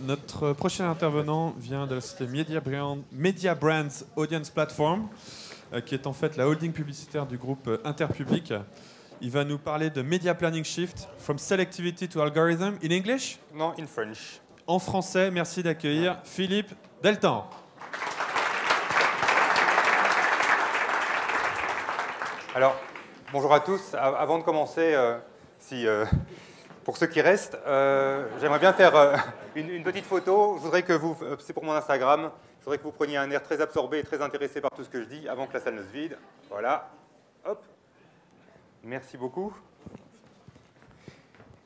Notre prochain intervenant vient de la société Media Brands Audience Platform, qui est en fait la holding publicitaire du groupe Interpublic. Il va nous parler de Media Planning Shift, from selectivity to algorithm. In English? Non, in French. En français, merci d'accueillir Philippe Deltan. Alors, bonjour à tous. Avant de commencer, pour ceux qui restent, j'aimerais bien faire une petite photo. Je voudrais que vous, c'est pour mon Instagram, je voudrais que vous preniez un air très absorbé et très intéressé par tout ce que je dis avant que la salle ne se vide. Voilà. Hop. Merci beaucoup.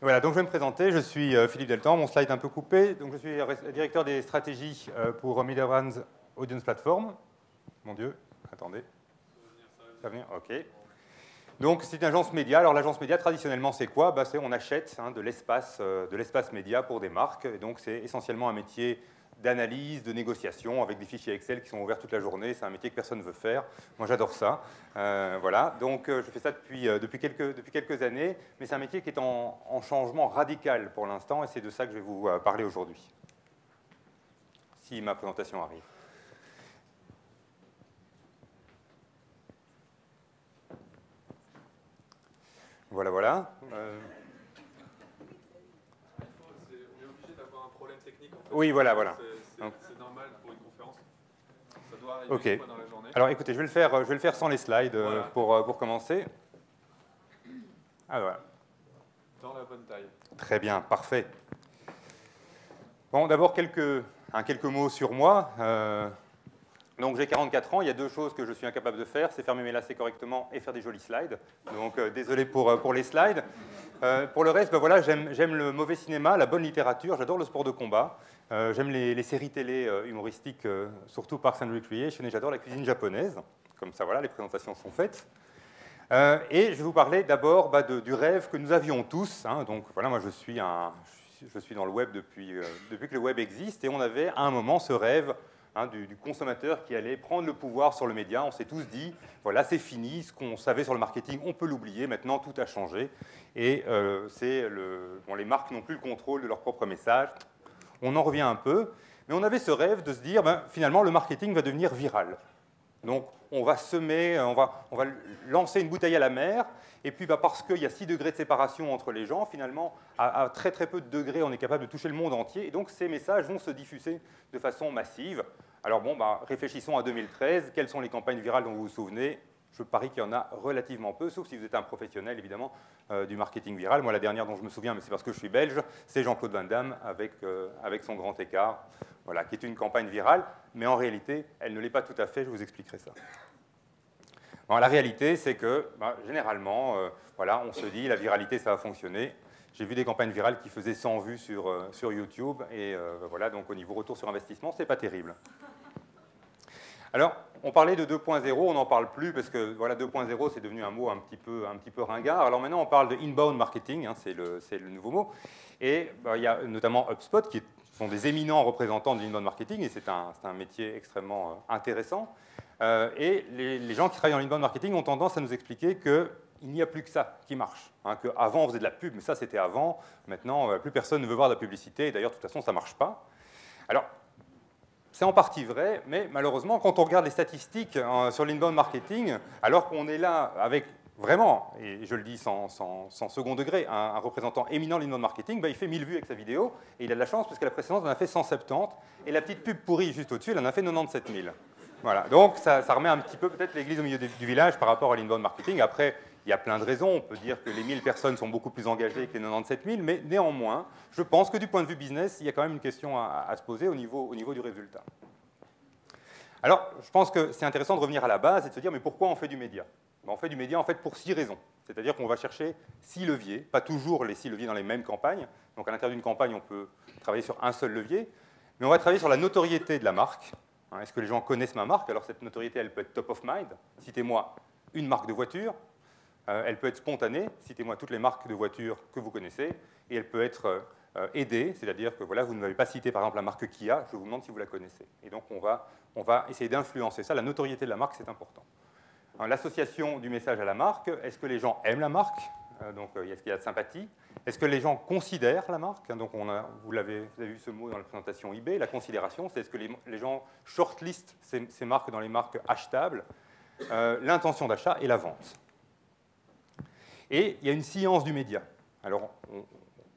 Voilà, donc je vais me présenter. Je suis Philippe Deltan. Mon slide est un peu coupé. Donc je suis directeur des stratégies pour Media Brands Audience Platform. Mon Dieu, attendez. Ça va venir. OK. Donc, c'est une agence média. Alors, l'agence média, traditionnellement, c'est quoi? On achète de l'espace média pour des marques. Et donc, c'est essentiellement un métier d'analyse, de négociation, avec des fichiers Excel qui sont ouverts toute la journée. C'est un métier que personne ne veut faire. Moi, j'adore ça. Voilà. Donc, je fais ça depuis quelques années. Mais c'est un métier qui est en changement radical pour l'instant. Et c'est de ça que je vais vous parler aujourd'hui, si ma présentation arrive. Voilà, voilà. On est obligé d'avoir un problème technique. En fait. Oui, voilà, voilà. C'est normal pour une conférence. Ça doit arriver OK. une fois dans la journée. Alors, écoutez, je vais le faire sans les slides Voilà. pour commencer. Ah, voilà. Dans la bonne taille. Très bien, parfait. Bon, d'abord, quelques mots sur moi. Donc j'ai 44 ans, il y a deux choses que je suis incapable de faire, c'est fermer mes lacets correctement et faire des jolis slides. Donc désolé pour les slides. Pour le reste, voilà, j'aime le mauvais cinéma, la bonne littérature, j'adore le sport de combat, j'aime les séries télé humoristiques, surtout Parks and Recreation, et j'adore la cuisine japonaise. Comme ça, voilà, les présentations sont faites. Et je vais vous parler d'abord du rêve que nous avions tous. Donc voilà, moi je suis dans le web depuis que le web existe, et on avait à un moment ce rêve du consommateur qui allait prendre le pouvoir sur le média. On s'est tous dit, voilà, c'est fini, ce qu'on savait sur le marketing, on peut l'oublier, maintenant tout a changé. Et les marques n'ont plus le contrôle de leur propre message. On en revient un peu, mais on avait ce rêve de se dire, finalement, le marketing va devenir viral. Donc, on va lancer une bouteille à la mer, et puis parce qu'il y a 6 degrés de séparation entre les gens, finalement, à très très peu de degrés, on est capable de toucher le monde entier, et donc ces messages vont se diffuser de façon massive. Alors bon, réfléchissons à 2013, quelles sont les campagnes virales dont vous vous souvenez? Je parie qu'il y en a relativement peu, sauf si vous êtes un professionnel, évidemment, du marketing viral. Moi, la dernière dont je me souviens, mais c'est parce que je suis belge, c'est Jean-Claude Van Damme avec son grand écart, voilà, qui est une campagne virale, mais en réalité, elle ne l'est pas tout à fait, je vous expliquerai ça. Bon, la réalité, c'est que, généralement, voilà, on se dit, la viralité, ça va fonctionner. J'ai vu des campagnes virales qui faisaient 100 vues sur YouTube, et voilà, donc au niveau retour sur investissement, c'est pas terrible. Alors, on parlait de 2.0, on n'en parle plus parce que voilà, 2.0 c'est devenu un mot un petit peu ringard. Alors maintenant on parle de inbound marketing, c'est le nouveau mot. Et il y a notamment HubSpot qui sont des éminents représentants de l'inbound marketing, et c'est un métier extrêmement intéressant. Et les gens qui travaillent dans l'inbound marketing ont tendance à nous expliquer qu'il n'y a plus que ça qui marche. Qu'avant on faisait de la pub, mais ça c'était avant. Maintenant plus personne ne veut voir de la publicité, et d'ailleurs de toute façon ça ne marche pas. Alors, c'est en partie vrai, mais malheureusement, quand on regarde les statistiques sur l'inbound marketing, alors qu'on est là avec vraiment, et je le dis sans second degré, un représentant éminent de l'inbound marketing, il fait 1000 vues avec sa vidéo, et il a de la chance parce que la précédente en a fait 170, et la petite pub pourrie juste au-dessus, elle en a fait 97 000. Voilà, donc ça remet un petit peu peut-être l'église au milieu du village par rapport à l'inbound marketing. Après, il y a plein de raisons. On peut dire que les 1000 personnes sont beaucoup plus engagées que les 97 000, mais néanmoins, je pense que du point de vue business, il y a quand même une question à se poser au niveau du résultat. Alors, je pense que c'est intéressant de revenir à la base et de se dire, mais pourquoi on fait du média? On fait du média en fait pour 6 raisons. C'est-à-dire qu'on va chercher 6 leviers, pas toujours les 6 leviers dans les mêmes campagnes. Donc à l'intérieur d'une campagne, on peut travailler sur un seul levier, mais on va travailler sur la notoriété de la marque. Est-ce que les gens connaissent ma marque? Alors cette notoriété, elle peut être top of mind. Citez-moi une marque de voiture. Elle peut être spontanée. Citez-moi toutes les marques de voitures que vous connaissez. Et elle peut être aidée, c'est-à-dire que voilà, vous ne m'avez pas cité par exemple la marque Kia, je vous demande si vous la connaissez. Et donc on va essayer d'influencer ça. La notoriété de la marque, c'est important. L'association du message à la marque, est-ce que les gens aiment la marque? Donc, est-ce qu'il y a de sympathie? Est-ce que les gens considèrent la marque? Donc, vous avez vu ce mot dans la présentation eBay, la considération, c'est est-ce que les gens shortlistent ces marques dans les marques achetables, l'intention d'achat et la vente. Et il y a une science du média. Alors,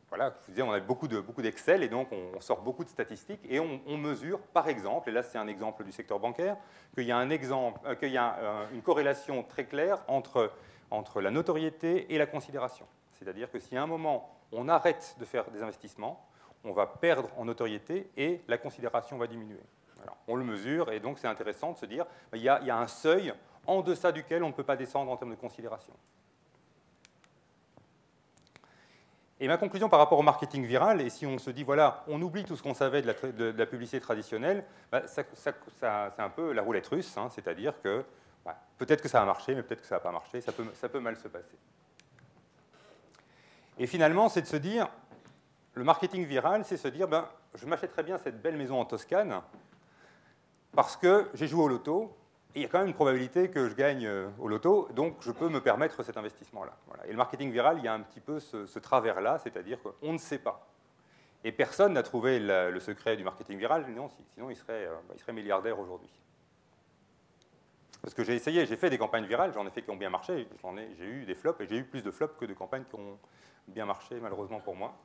voilà, je vous disais, on a beaucoup d'Excel et donc on sort beaucoup de statistiques et on mesure, par exemple, et là c'est un exemple du secteur bancaire, qu'il y a une corrélation très claire entre la notoriété et la considération. C'est-à-dire que si à un moment on arrête de faire des investissements, on va perdre en notoriété et la considération va diminuer. Alors, on le mesure et donc c'est intéressant de se dire qu'il y a un seuil en deçà duquel on ne peut pas descendre en termes de considération. Et ma conclusion par rapport au marketing viral, et si on se dit, voilà, on oublie tout ce qu'on savait de la publicité traditionnelle, bah, c'est un peu la roulette russe, hein, c'est-à-dire que bah, peut-être que ça a marché, mais peut-être que ça n'a pas marché, ça peut mal se passer. Et finalement, c'est de se dire, le marketing viral, c'est se dire, ben, je m'achèterais bien cette belle maison en Toscane, parce que j'ai joué au loto, et il y a quand même une probabilité que je gagne au loto, donc je peux me permettre cet investissement-là. Voilà. Et le marketing viral, il y a un petit peu ce travers-là, c'est-à-dire qu'on ne sait pas. Et personne n'a trouvé le secret du marketing viral, sinon il serait milliardaire aujourd'hui. Parce que j'ai essayé, j'ai fait des campagnes virales, j'en ai fait qui ont bien marché, j'ai eu des flops, et j'ai eu plus de flops que de campagnes qui ont bien marché, malheureusement pour moi.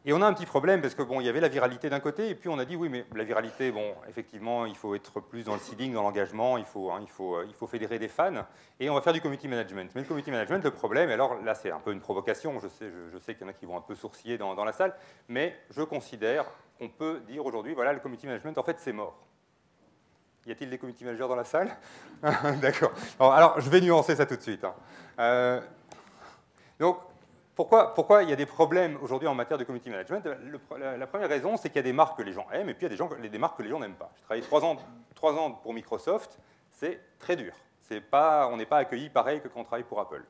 Et on a un petit problème parce que bon, il y avait la viralité d'un côté, et puis on a dit oui, mais la viralité, bon, effectivement, il faut être plus dans le seeding, dans l'engagement, il faut fédérer des fans, et on va faire du community management. Mais le community management, le problème, alors là, c'est un peu une provocation. Je sais qu'il y en a qui vont un peu sourciller dans la salle, mais je considère qu'on peut dire aujourd'hui, voilà, le community management, en fait, c'est mort. Y a-t-il des community managers dans la salle? D'accord. Alors, je vais nuancer ça tout de suite. Hein. Donc, pourquoi il y a des problèmes aujourd'hui en matière de community management? La première raison, c'est qu'il y a des marques que les gens aiment et puis il y a des marques que les gens n'aiment pas. J'ai travaillé 3 ans pour Microsoft, c'est très dur. On n'est pas accueilli pareil que quand on travaille pour Apple.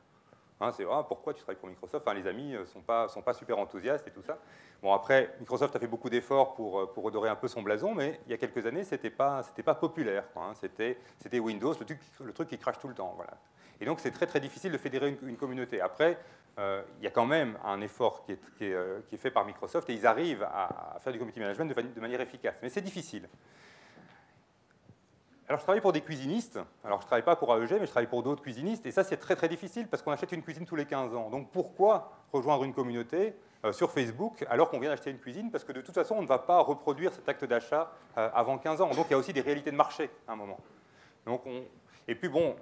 Hein, c'est pourquoi tu travailles pour Microsoft? Enfin, les amis ne sont pas super enthousiastes et tout ça. Bon, après, Microsoft a fait beaucoup d'efforts pour redorer un peu son blason, mais il y a quelques années, ce n'était pas populaire. Hein, c'était Windows, le truc qui crache tout le temps. Voilà. Et donc, c'est très, très difficile de fédérer une communauté. Après, il y a quand même un effort qui est fait par Microsoft et ils arrivent à faire du community management de manière efficace. Mais c'est difficile. Alors, je travaille pour des cuisinistes. Alors, je ne travaille pas pour AEG, mais je travaille pour d'autres cuisinistes. Et ça, c'est très, très difficile parce qu'on achète une cuisine tous les 15 ans. Donc, pourquoi rejoindre une communauté sur Facebook alors qu'on vient d'acheter une cuisine? Parce que de toute façon, on ne va pas reproduire cet acte d'achat avant 15 ans. Donc, il y a aussi des réalités de marché à un moment. Donc, et puis, bon,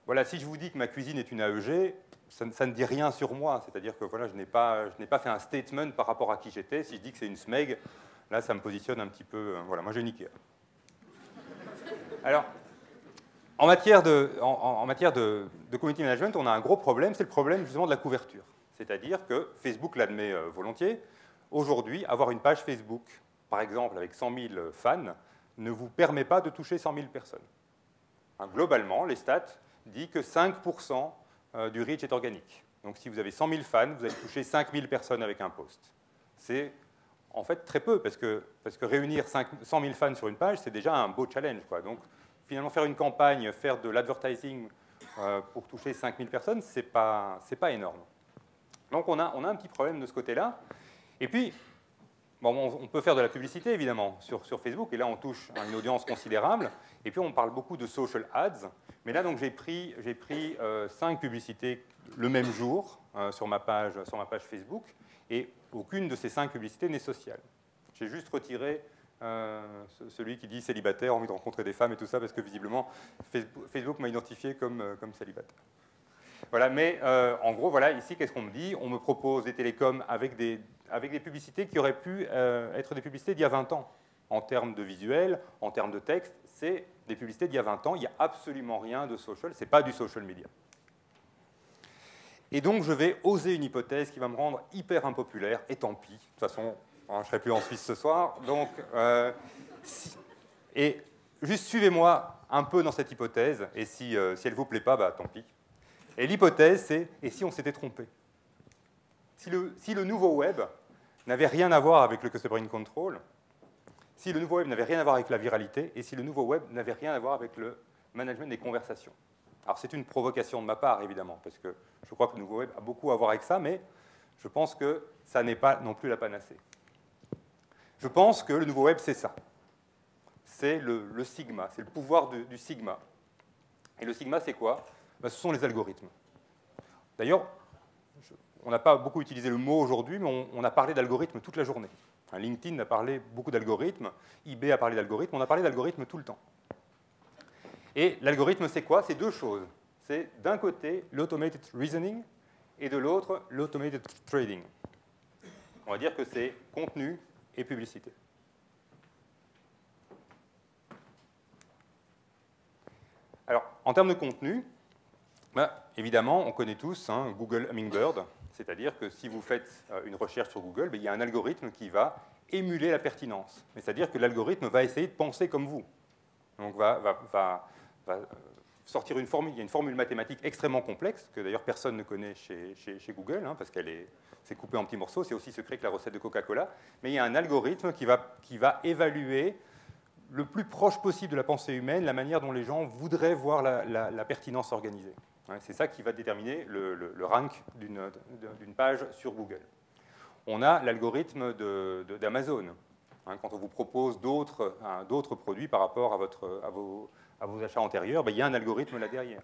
voilà, si je vous dis que ma cuisine est une AEG, ça ne dit rien sur moi. C'est-à-dire que voilà, je n'ai pas fait un statement par rapport à qui j'étais. Si je dis que c'est une SMEG, là, ça me positionne un petit peu. Voilà, moi, j'ai niqué. Alors, en matière de community management, on a un gros problème, c'est le problème justement de la couverture. C'est-à-dire que Facebook l'admet volontiers. Aujourd'hui, avoir une page Facebook, par exemple, avec 100 000 fans, ne vous permet pas de toucher 100 000 personnes. Hein, globalement, les stats disent que 5% du reach est organique. Donc si vous avez 100 000 fans, vous allez toucher 5 000 personnes avec un post. C'est en fait très peu, parce que réunir 100 000 fans sur une page, c'est déjà un beau challenge, quoi. Donc finalement, faire une campagne, faire de l'advertising pour toucher 5 000 personnes, c'est pas énorme. Donc on a un petit problème de ce côté-là. Et puis, bon, on peut faire de la publicité, évidemment, sur Facebook, et là, on touche à une audience considérable. Et puis, on parle beaucoup de social ads. Mais là, donc, j'ai pris 5 publicités le même jour sur ma page Facebook, et aucune de ces 5 publicités n'est sociale. J'ai juste retiré celui qui dit célibataire, envie de rencontrer des femmes et tout ça, parce que visiblement, Facebook m'a identifié comme célibataire. Voilà, mais en gros, voilà, ici, qu'est-ce qu'on me dit? On me propose des télécoms avec des publicités qui auraient pu être des publicités d'il y a 20 ans. En termes de visuel, en termes de texte, c'est des publicités d'il y a 20 ans. Il n'y a absolument rien de social, ce n'est pas du social media. Et donc, je vais oser une hypothèse qui va me rendre hyper impopulaire, et tant pis. De toute façon, je ne serai plus en Suisse ce soir. Donc, et juste suivez-moi un peu dans cette hypothèse, et si elle ne vous plaît pas, bah, tant pis. Et l'hypothèse, c'est « et si on s'était trompé ?» Si le nouveau web n'avait rien à voir avec le Customer Control, si le nouveau web n'avait rien à voir avec la viralité, et si le nouveau web n'avait rien à voir avec le management des conversations. Alors c'est une provocation de ma part, évidemment, parce que je crois que le nouveau web a beaucoup à voir avec ça, mais je pense que ça n'est pas non plus la panacée. Je pense que le nouveau web, c'est ça. C'est le sigma, c'est le pouvoir du sigma. Et le sigma, c'est quoi? Ben, ce sont les algorithmes. D'ailleurs, on n'a pas beaucoup utilisé le mot aujourd'hui, mais on a parlé d'algorithmes toute la journée. LinkedIn a parlé beaucoup d'algorithmes, eBay a parlé d'algorithmes, on a parlé d'algorithmes tout le temps. Et l'algorithme, c'est quoi? C'est deux choses. C'est d'un côté l'automated reasoning et de l'autre l'automated trading. On va dire que c'est contenu et publicité. Alors, en termes de contenu, ben, évidemment, on connaît tous Google Hummingbird, c'est-à-dire que si vous faites une recherche sur Google, ben, il y a un algorithme qui va émuler la pertinence. C'est-à-dire que l'algorithme va essayer de penser comme vous. Donc, va sortir une formule. Il y a une formule mathématique extrêmement complexe, que d'ailleurs personne ne connaît chez Google, parce qu'elle c'est coupé en petits morceaux, c'est aussi secret que la recette de Coca-Cola. Mais il y a un algorithme qui va évaluer le plus proche possible de la pensée humaine, la manière dont les gens voudraient voir la pertinence organisée. C'est ça qui va déterminer le rank d'une page sur Google. On a l'algorithme d'Amazon. Quand on vous propose d'autres produits par rapport à vos achats antérieurs, ben, il y a un algorithme là derrière.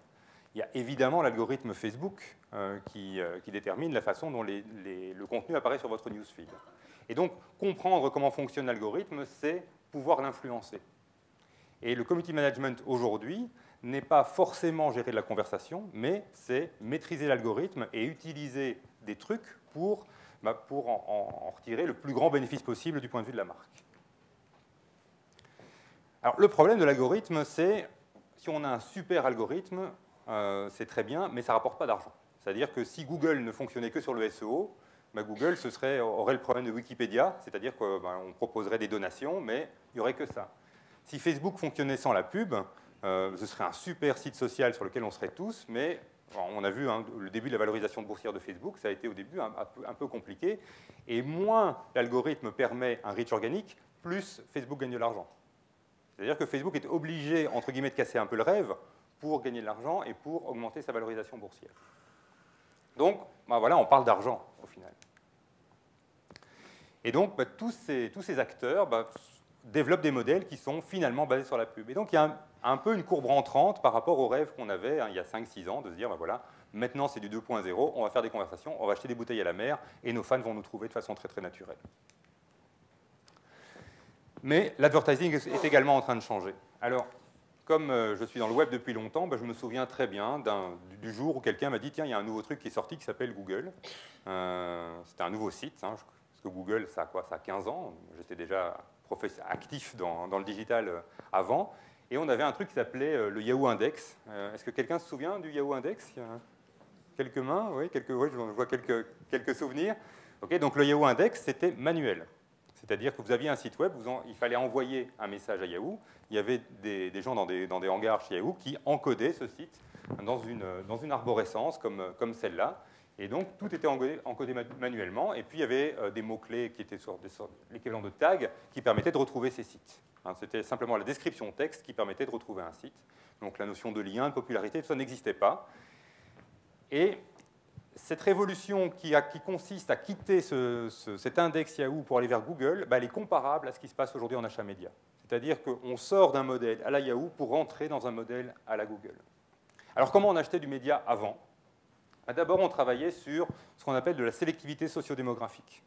Il y a évidemment l'algorithme Facebook qui détermine la façon dont le contenu apparaît sur votre newsfeed. Et donc, comprendre comment fonctionne l'algorithme, c'est pouvoir l'influencer. Et le community management aujourd'hui n'est pas forcément gérer de la conversation, mais c'est maîtriser l'algorithme et utiliser des trucs pour en retirer le plus grand bénéfice possible du point de vue de la marque. Alors, le problème de l'algorithme, c'est si on a un super algorithme, c'est très bien, mais ça ne rapporte pas d'argent. C'est-à-dire que si Google ne fonctionnait que sur le SEO, Google aurait le problème de Wikipédia, c'est-à-dire qu'on proposerait des donations, mais il n'y aurait que ça. Si Facebook fonctionnait sans la pub, ce serait un super site social sur lequel on serait tous, mais on a vu le début de la valorisation boursière de Facebook, ça a été au début un peu compliqué, et moins l'algorithme permet un reach organique, plus Facebook gagne de l'argent. C'est-à-dire que Facebook est obligé, entre guillemets, de casser un peu le rêve pour gagner de l'argent et pour augmenter sa valorisation boursière. Donc, voilà, on parle d'argent, au final. Et donc, tous ces acteurs développent des modèles qui sont finalement basés sur la pub. Et donc, il y a un peu une courbe rentrante par rapport au rêve qu'on avait il y a 5-6 ans, de se dire, voilà, maintenant c'est du 2.0, on va faire des conversations, on va acheter des bouteilles à la mer, et nos fans vont nous trouver de façon très, très naturelle. Mais l'advertising est également en train de changer. Alors, comme je suis dans le web depuis longtemps, je me souviens très bien du jour où quelqu'un m'a dit « Tiens, il y a un nouveau truc qui est sorti qui s'appelle Google. » C'était un nouveau site, parce que Google, ça a quoi? Ça a 15 ans. J'étais déjà actif dans le digital avant. Et on avait un truc qui s'appelait le Yahoo Index. Est-ce que quelqu'un se souvient du Yahoo Index? Il y a quelques mains? Oui, je vois quelques souvenirs. Okay, donc le Yahoo Index, c'était manuel. C'est-à-dire que vous aviez un site web, il fallait envoyer un message à Yahoo. Il y avait des gens dans des hangars chez Yahoo qui encodaient ce site dans une arborescence comme celle-là. Et donc, tout était encodé manuellement. Et puis, il y avait des mots-clés qui étaient sur l'équivalent de tags qui permettaient de retrouver ces sites. C'était simplement la description texte qui permettait de retrouver un site. Donc, la notion de lien, de popularité, tout ça n'existait pas. Et cette révolution qui consiste à quitter cet index Yahoo pour aller vers Google, elle est comparable à ce qui se passe aujourd'hui en achat média. C'est-à-dire qu'on sort d'un modèle à la Yahoo pour rentrer dans un modèle à la Google. Alors, comment on achetait du média avant? D'abord, on travaillait sur ce qu'on appelle de la sélectivité sociodémographique.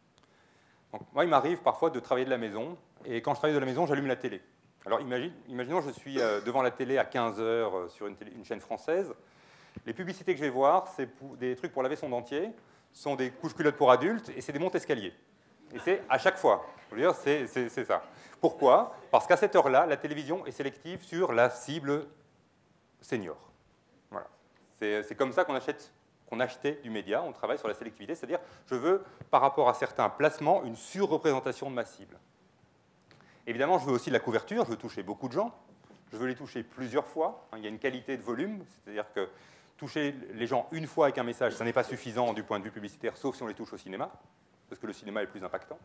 Donc, moi, il m'arrive parfois de travailler de la maison, et quand je travaille de la maison, j'allume la télé. Alors, imaginons, je suis devant la télé à 15h sur une chaîne française. Les publicités que je vais voir, c'est des trucs pour laver son dentier, sont des couches-culottes pour adultes, et c'est des montes-escaliers. Et c'est à chaque fois. Je veux dire, c'est ça. Pourquoi? Parce qu'à cette heure-là, la télévision est sélective sur la cible senior. Voilà. C'est comme ça qu'on achetait du média, on travaille sur la sélectivité, c'est-à-dire je veux, par rapport à certains placements, une surreprésentation de ma cible. Évidemment, je veux aussi de la couverture, je veux toucher beaucoup de gens, je veux les toucher plusieurs fois, il y a une qualité de volume, c'est-à-dire que toucher les gens une fois avec un message, ça n'est pas suffisant du point de vue publicitaire, sauf si on les touche au cinéma, parce que le cinéma est plus impactant.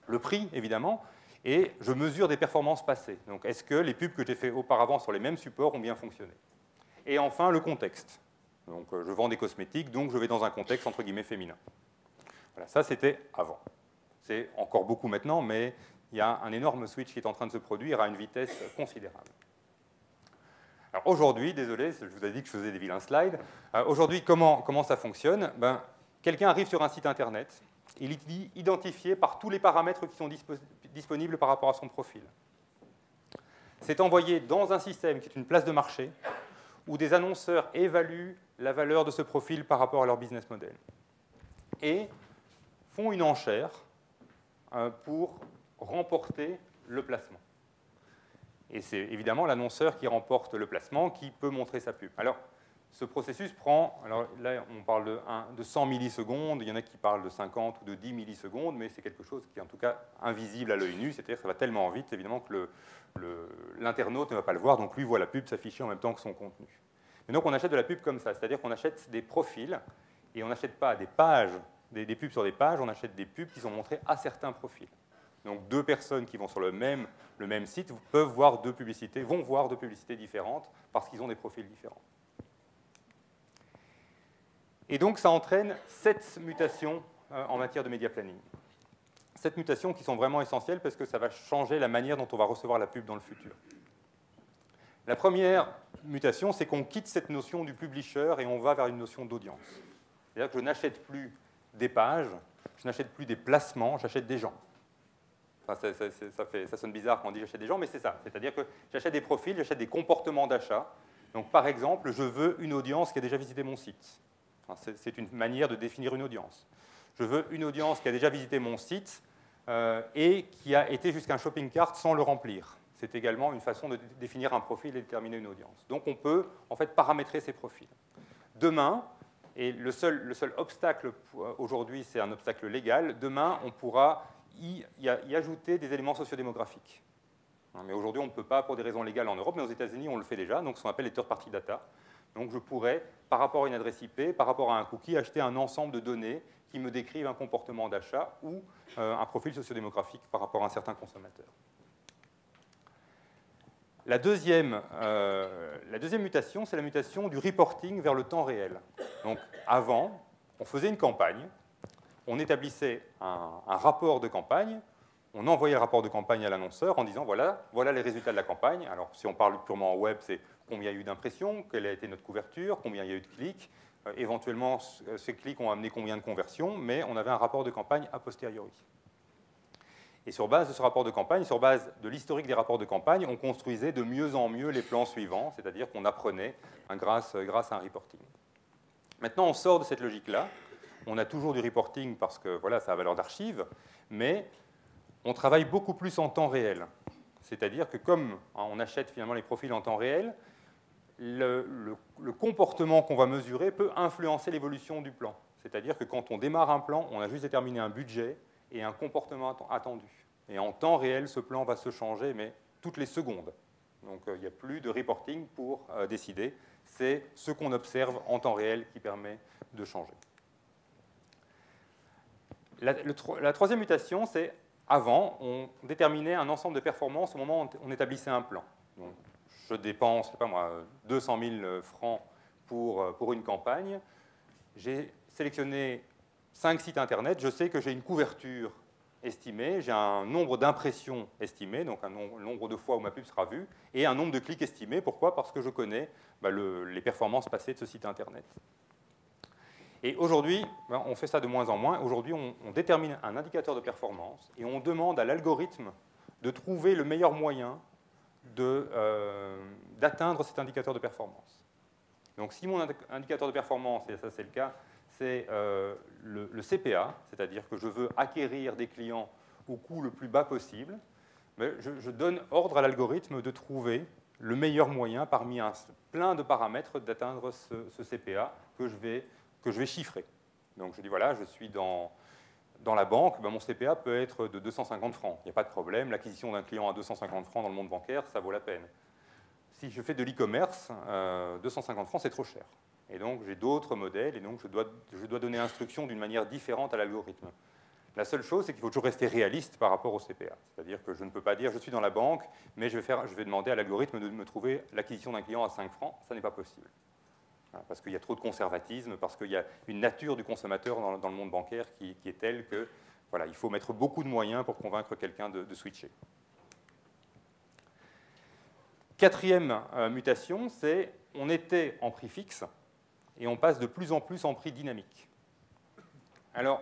Le prix, évidemment, et je mesure des performances passées. Donc, est-ce que les pubs que j'ai fait auparavant sur les mêmes supports ont bien fonctionné? Et enfin, le contexte. Donc, je vends des cosmétiques, donc je vais dans un contexte entre guillemets féminin. Voilà, ça, c'était avant. C'est encore beaucoup maintenant, mais il y a un énorme switch qui est en train de se produire à une vitesse considérable. Alors aujourd'hui, désolé, je vous ai dit que je faisais des vilains slides. Aujourd'hui, comment ça fonctionne? Quelqu'un arrive sur un site internet, il est identifié par tous les paramètres qui sont disponibles par rapport à son profil. C'est envoyé dans un système qui est une place de marché, où des annonceurs évaluent la valeur de ce profil par rapport à leur business model. Et font une enchère pour remporter le placement. Et c'est évidemment l'annonceur qui remporte le placement qui peut montrer sa pub. Alors, ce processus prend, alors là on parle de 100 millisecondes, il y en a qui parlent de 50 ou de 10 millisecondes, mais c'est quelque chose qui est en tout cas invisible à l'œil nu, c'est-à-dire que ça va tellement vite évidemment que l'internaute ne va pas le voir, donc lui voit la pub s'afficher en même temps que son contenu. Et donc on achète de la pub comme ça, c'est-à-dire qu'on achète des profils et on n'achète pas des pages, des pubs sur des pages, on achète des pubs qui sont montrées à certains profils. Donc deux personnes qui vont sur le même site peuvent voir deux publicités, vont voir deux publicités différentes parce qu'ils ont des profils différents. Et donc ça entraîne 7 mutations en matière de média planning. 7 mutations qui sont vraiment essentielles parce que ça va changer la manière dont on va recevoir la pub dans le futur. La première mutation, c'est qu'on quitte cette notion du publisher et on va vers une notion d'audience. C'est-à-dire que je n'achète plus des pages, je n'achète plus des placements, j'achète des gens. Enfin, ça sonne bizarre quand on dit j'achète des gens, mais c'est ça. C'est-à-dire que j'achète des profils, j'achète des comportements d'achat. Donc par exemple, je veux une audience qui a déjà visité mon site. C'est une manière de définir une audience. Je veux une audience qui a déjà visité mon site et qui a été jusqu'à un shopping cart sans le remplir. C'est également une façon de définir un profil et déterminer une audience. Donc on peut en fait paramétrer ces profils. Demain, et le seul obstacle aujourd'hui, c'est un obstacle légal, demain on pourra y ajouter des éléments sociodémographiques. Mais aujourd'hui, on ne peut pas pour des raisons légales en Europe, mais aux États-Unis, on le fait déjà, donc ce qu'on appelle les third-party data. Donc je pourrais, par rapport à une adresse IP, par rapport à un cookie, acheter un ensemble de données qui me décrivent un comportement d'achat ou un profil sociodémographique par rapport à un certain consommateur. La deuxième mutation, c'est la mutation du reporting vers le temps réel. Donc avant, on faisait une campagne, on établissait un rapport de campagne, on envoyait le rapport de campagne à l'annonceur en disant voilà les résultats de la campagne. Alors si on parle purement en web, c'est combien il y a eu d'impressions, quelle a été notre couverture, combien il y a eu de clics, éventuellement ces clics ont amené combien de conversions, mais on avait un rapport de campagne a posteriori. Et sur base de ce rapport de campagne, sur base de l'historique des rapports de campagne, on construisait de mieux en mieux les plans suivants, c'est-à-dire qu'on apprenait grâce à un reporting. Maintenant, on sort de cette logique-là. On a toujours du reporting parce que voilà, ça a valeur d'archive, mais on travaille beaucoup plus en temps réel. C'est-à-dire que comme on achète finalement les profils en temps réel, le comportement qu'on va mesurer peut influencer l'évolution du plan. C'est-à-dire que quand on démarre un plan, on a juste déterminé un budget et un comportement attendu. Et en temps réel, ce plan va se changer, mais toutes les secondes. Donc il n'y a plus de reporting pour décider. C'est ce qu'on observe en temps réel qui permet de changer. La troisième mutation, c'est avant, on déterminait un ensemble de performances au moment où on établissait un plan. Donc, je dépense, je sais pas moi, 200 000 francs pour une campagne. J'ai sélectionné 5 sites Internet. Je sais que j'ai une couverture estimée, j'ai un nombre d'impressions estimé, donc un nombre de fois où ma pub sera vue, et un nombre de clics estimé. Pourquoi? Parce que je connais les performances passées de ce site Internet. Et aujourd'hui, on fait ça de moins en moins. Aujourd'hui, on détermine un indicateur de performance et on demande à l'algorithme de trouver le meilleur moyen d'atteindre cet indicateur de performance. Donc si mon indicateur de performance, et ça c'est le cas, c'est le CPA, c'est-à-dire que je veux acquérir des clients au coût le plus bas possible, mais je donne ordre à l'algorithme de trouver le meilleur moyen parmi plein de paramètres d'atteindre ce CPA que je vais chiffrer. Donc je dis voilà, je suis dans la banque, mon CPA peut être de 250 francs. Il n'y a pas de problème, l'acquisition d'un client à 250 francs dans le monde bancaire, ça vaut la peine. Si je fais de l'e-commerce, 250 francs c'est trop cher. Et donc j'ai d'autres modèles et donc je dois donner instruction d'une manière différente à l'algorithme. La seule chose, c'est qu'il faut toujours rester réaliste par rapport au CPA. C'est-à-dire que je ne peux pas dire je suis dans la banque, mais je vais demander à l'algorithme de me trouver l'acquisition d'un client à 5 francs. Ça n'est pas possible. Voilà, parce qu'il y a trop de conservatisme, parce qu'il y a une nature du consommateur dans le monde bancaire qui est telle que voilà, il faut mettre beaucoup de moyens pour convaincre quelqu'un de switcher. Quatrième mutation, c'est on était en prix fixe et on passe de plus en plus en prix dynamique. Alors,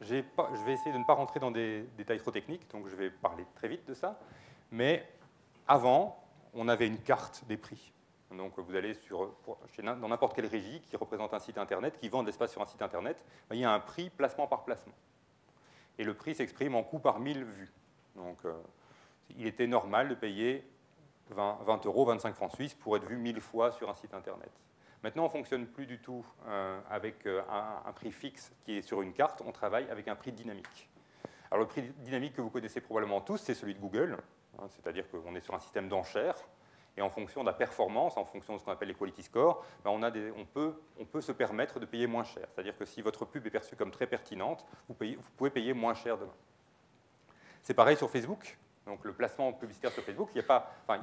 je vais essayer de ne pas rentrer dans des détails trop techniques, donc je vais parler très vite de ça. Mais avant, on avait une carte des prix. Donc vous allez dans n'importe quelle régie qui représente un site Internet, qui vend de l'espace sur un site Internet, il y a un prix placement par placement. Et le prix s'exprime en coût par 1000 vues. Donc il était normal de payer 20 euros, 25 francs suisses pour être vu 1000 fois sur un site Internet. Maintenant, on ne fonctionne plus du tout avec un prix fixe qui est sur une carte, on travaille avec un prix dynamique. Alors le prix dynamique que vous connaissez probablement tous, c'est celui de Google, c'est-à-dire qu'on est sur un système d'enchères, et en fonction de la performance, en fonction de ce qu'on appelle les quality scores, on peut se permettre de payer moins cher. C'est-à-dire que si votre pub est perçue comme très pertinente, vous pouvez payer moins cher demain. C'est pareil sur Facebook. Donc le placement publicitaire sur Facebook, il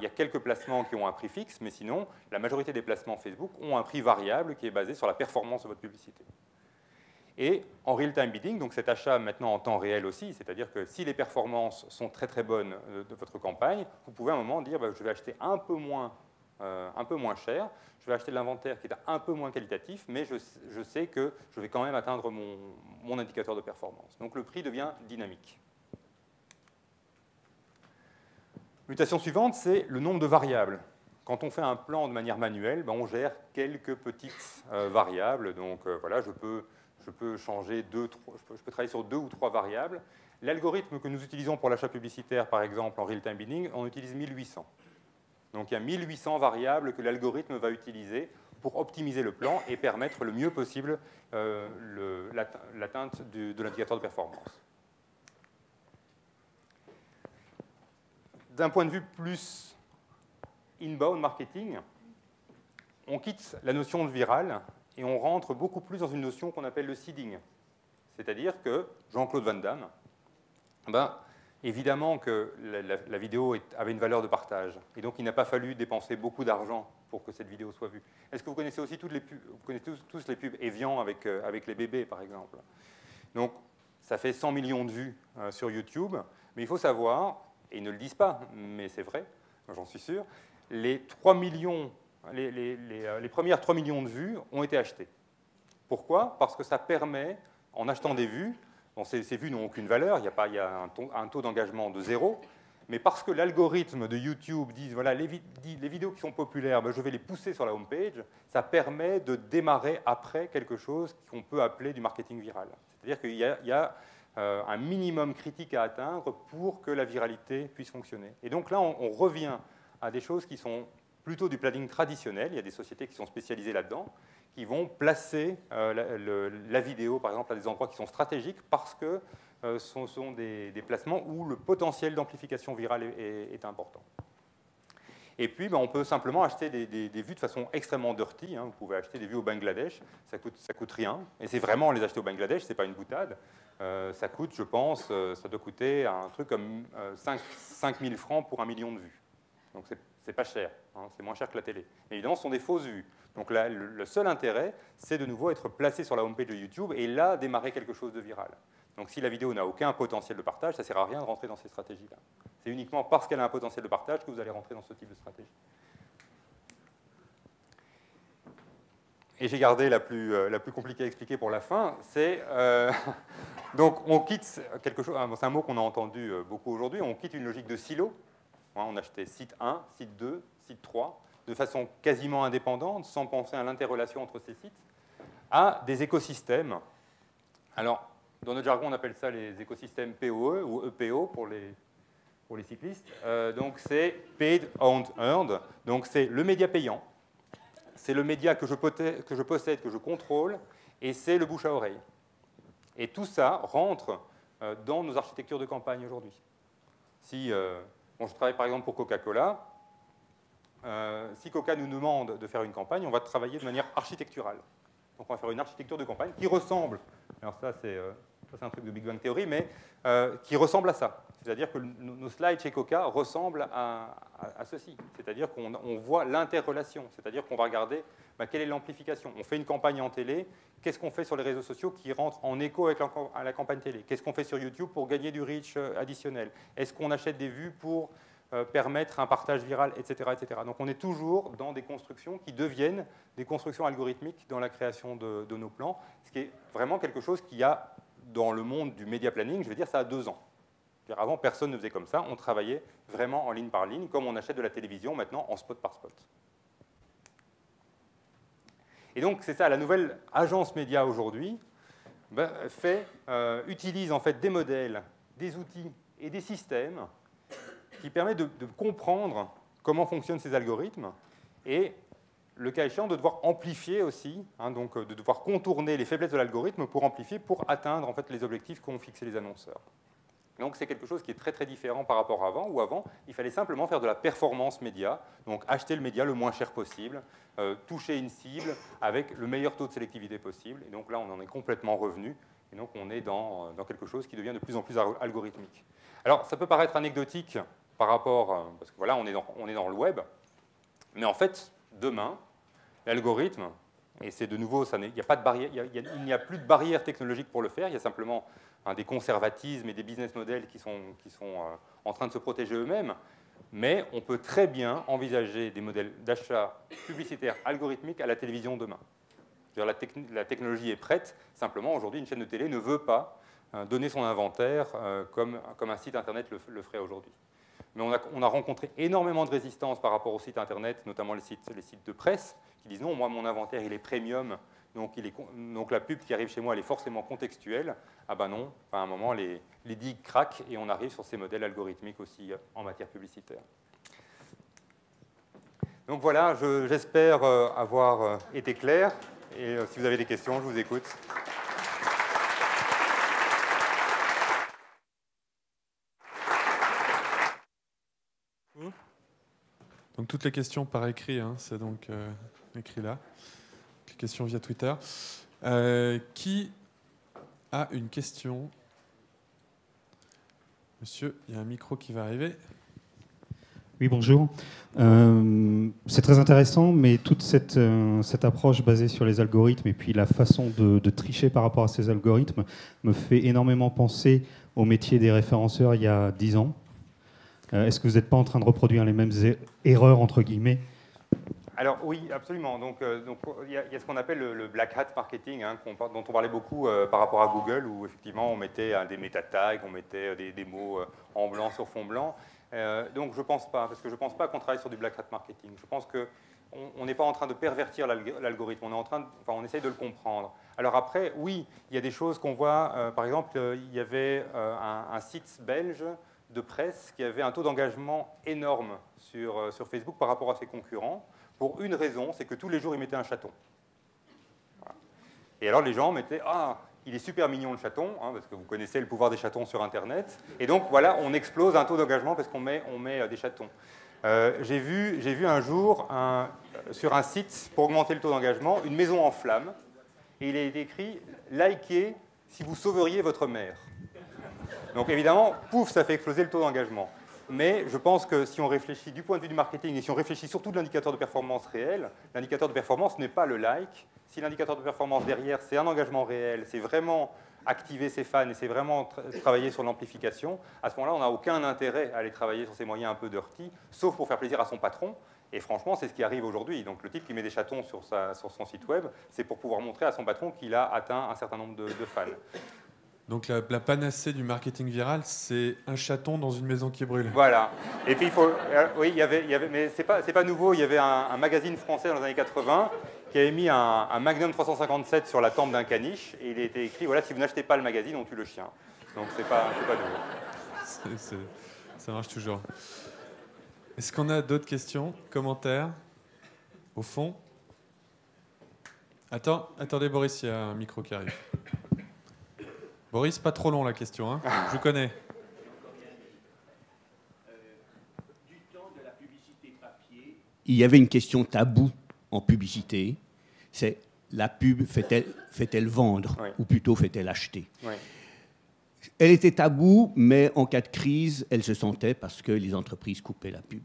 y a quelques placements qui ont un prix fixe, mais sinon, la majorité des placements Facebook ont un prix variable qui est basé sur la performance de votre publicité. Et en real-time bidding, donc cet achat maintenant en temps réel aussi, c'est-à-dire que si les performances sont très très bonnes de votre campagne, vous pouvez à un moment dire je vais acheter un peu moins cher, je vais acheter de l'inventaire qui est un peu moins qualitatif, mais je sais que je vais quand même atteindre mon indicateur de performance. Donc le prix devient dynamique. Mutation suivante, c'est le nombre de variables. Quand on fait un plan de manière manuelle, on gère quelques petites variables. Donc voilà, je peux changer je peux travailler sur 2 ou 3 variables. L'algorithme que nous utilisons pour l'achat publicitaire, par exemple, en real-time bidding, on utilise 1800. Donc il y a 1800 variables que l'algorithme va utiliser pour optimiser le plan et permettre le mieux possible l'atteinte de l'indicateur de performance. D'un point de vue plus inbound marketing, on quitte la notion de viral et on rentre beaucoup plus dans une notion qu'on appelle le seeding. C'est-à-dire que Jean-Claude Van Damme, évidemment que la vidéo avait une valeur de partage. Et donc, il n'a pas fallu dépenser beaucoup d'argent pour que cette vidéo soit vue. Est-ce que vous connaissez aussi toutes les pubs, vous connaissez tous les pubs Evian avec les bébés, par exemple? Donc, ça fait 100 millions de vues sur YouTube. Mais il faut savoir, et ils ne le disent pas, mais c'est vrai, j'en suis sûr, les premières 3 millions de vues ont été achetées. Pourquoi? Parce que ça permet, en achetant des vues, ces vues n'ont aucune valeur, il y a un taux d'engagement de 0, mais parce que l'algorithme de YouTube dit, voilà, les vidéos qui sont populaires, je vais les pousser sur la home page, ça permet de démarrer après quelque chose qu'on peut appeler du marketing viral. C'est-à-dire qu'il y a un minimum critique à atteindre pour que la viralité puisse fonctionner. Et donc là, on revient à des choses qui sont plutôt du planning traditionnel. Il y a des sociétés qui sont spécialisées là-dedans, qui vont placer la vidéo, par exemple, à des endroits qui sont stratégiques parce que ce sont des placements où le potentiel d'amplification virale est important. Et puis, on peut simplement acheter des vues de façon extrêmement dirty. Vous pouvez acheter des vues au Bangladesh, ça coûte rien. Et c'est vraiment les acheter au Bangladesh, ce n'est pas une boutade. Ça coûte, je pense, ça doit coûter un truc comme 5 000 francs pour 1 million de vues. Donc c'est pas cher, c'est moins cher que la télé. Mais évidemment, ce sont des fausses vues. Donc là, le seul intérêt, c'est de nouveau être placé sur la homepage de YouTube et là, démarrer quelque chose de viral. Donc si la vidéo n'a aucun potentiel de partage, ça ne sert à rien de rentrer dans ces stratégies-là. C'est uniquement parce qu'elle a un potentiel de partage que vous allez rentrer dans ce type de stratégie. Et j'ai gardé la plus compliquée à expliquer pour la fin, c'est... donc on quitte quelque chose, c'est un mot qu'on a entendu beaucoup aujourd'hui, on quitte une logique de silo. On achetait site 1, site 2, site 3, de façon quasiment indépendante, sans penser à l'interrelation entre ces sites, à des écosystèmes. Alors, dans notre jargon, on appelle ça les écosystèmes POE ou EPO pour les cyclistes. Donc c'est Paid, Owned, Earned. Donc c'est le média payant, c'est le média que je possède, que je contrôle, et c'est le bouche à oreille. Et tout ça rentre dans nos architectures de campagne aujourd'hui. Si je travaille par exemple pour Coca-Cola, si Coca nous demande de faire une campagne, on va travailler de manière architecturale. Donc on va faire une architecture de campagne qui ressemble, alors ça c'est ça c'est un truc de Big Bang Theory, mais qui ressemble à ça. C'est-à-dire que nos slides chez Coca ressemblent à ceci. C'est-à-dire qu'on voit l'interrelation. C'est-à-dire qu'on va regarder quelle est l'amplification. On fait une campagne en télé. Qu'est-ce qu'on fait sur les réseaux sociaux qui rentrent en écho avec la campagne télé? Qu'est-ce qu'on fait sur YouTube pour gagner du reach additionnel? Est-ce qu'on achète des vues pour permettre un partage viral, etc., etc. Donc on est toujours dans des constructions qui deviennent des constructions algorithmiques dans la création de nos plans, ce qui est vraiment quelque chose qui a, dans le monde du media planning, je veux dire, ça a 2 ans. Avant, personne ne faisait comme ça. On travaillait vraiment en ligne par ligne, comme on achète de la télévision maintenant en spot par spot. Et donc, c'est ça, la nouvelle agence média aujourd'hui utilise en fait des modèles, des outils et des systèmes qui permettent de comprendre comment fonctionnent ces algorithmes et, le cas échéant, de devoir amplifier aussi, donc de devoir contourner les faiblesses de l'algorithme pour amplifier, pour atteindre en fait, les objectifs qu'ont fixés les annonceurs. Donc c'est quelque chose qui est très très différent par rapport à avant, où avant, il fallait simplement faire de la performance média, donc acheter le média le moins cher possible, toucher une cible avec le meilleur taux de sélectivité possible. Et donc là, on en est complètement revenu, et donc on est dans quelque chose qui devient de plus en plus algorithmique. Alors, ça peut paraître anecdotique par rapport, parce que voilà, on est dans le web, mais en fait, demain, l'algorithme, et c'est de nouveau, il n'y a pas de barrière, il n'y a plus de barrière technologique pour le faire, il y a simplement des conservatismes et des business models qui sont en train de se protéger eux-mêmes, mais on peut très bien envisager des modèles d'achat publicitaire algorithmique à la télévision demain. La technologie est prête, simplement aujourd'hui une chaîne de télé ne veut pas donner son inventaire comme un site internet le ferait aujourd'hui. Mais on a rencontré énormément de résistance par rapport aux sites internet, notamment les sites de presse, qui disent non, moi mon inventaire il est premium, donc la pub qui arrive chez moi elle est forcément contextuelle. Ah ben non, à un moment les digues craquent et on arrive sur ces modèles algorithmiques aussi en matière publicitaire. Donc voilà, j'espère avoir été clair et si vous avez des questions, je vous écoute. Donc toutes les questions par écrit, c'est donc écrit là. Les questions via Twitter. Qui a une question? Monsieur, il y a un micro qui va arriver. Oui, bonjour. C'est très intéressant, mais toute cette approche basée sur les algorithmes et puis la façon de tricher par rapport à ces algorithmes me fait énormément penser au métier des référenceurs il y a 10 ans. Est-ce que vous n'êtes pas en train de reproduire les mêmes erreurs, entre guillemets? Alors oui, absolument. Donc il y a ce qu'on appelle le black hat marketing, dont on parlait beaucoup par rapport à Google, où effectivement on mettait des méta-tags, on mettait des mots en blanc sur fond blanc. Donc je ne pense pas, parce que je ne pense pas qu'on travaille sur du black hat marketing. Je pense qu'on n'est pas en train de pervertir l'algorithme, on essaye de le comprendre. Alors après, oui, il y a des choses qu'on voit. Par exemple, il y avait un site belge de presse qui avait un taux d'engagement énorme sur Facebook par rapport à ses concurrents, pour une raison, c'est que tous les jours, ils mettaient un chaton. Voilà. Et alors, les gens mettaient « Ah, il est super mignon le chaton », parce que vous connaissez le pouvoir des chatons sur Internet. Et donc, voilà, on explose un taux d'engagement parce qu'on met des chatons. J'ai vu un jour, sur un site, pour augmenter le taux d'engagement, une maison en flammes, et il est écrit « Likez si vous sauveriez votre mère ». Donc évidemment, pouf, ça fait exploser le taux d'engagement. Mais je pense que si on réfléchit du point de vue du marketing et si on réfléchit surtout de l'indicateur de performance réel, l'indicateur de performance n'est pas le like. Si l'indicateur de performance derrière, c'est un engagement réel, c'est vraiment activer ses fans et c'est vraiment travailler sur l'amplification, à ce moment-là, on n'a aucun intérêt à aller travailler sur ces moyens un peu dirty, sauf pour faire plaisir à son patron. Et franchement, c'est ce qui arrive aujourd'hui. Donc le type qui met des chatons sur son site web, c'est pour pouvoir montrer à son patron qu'il a atteint un certain nombre de fans. Donc la panacée du marketing viral, c'est un chaton dans une maison qui brûle. Voilà. Et puis oui, il y avait, mais c'est pas nouveau. Il y avait un magazine français dans les années 80 qui avait mis un Magnum 357 sur la tempe d'un caniche et il était écrit voilà, si vous n'achetez pas le magazine, on tue le chien. Donc c'est pas nouveau. Ça marche toujours. Est-ce qu'on a d'autres questions, commentaires au fond? Attendez Boris, il y a un micro qui arrive. Boris, pas trop long la question, je vous connais. Du temps de la publicité papier, il y avait une question taboue en publicité, c'est la pub fait-elle vendre, oui, ou plutôt fait-elle acheter? Oui. Elle était taboue, mais en cas de crise, elle se sentait parce que les entreprises coupaient la pub.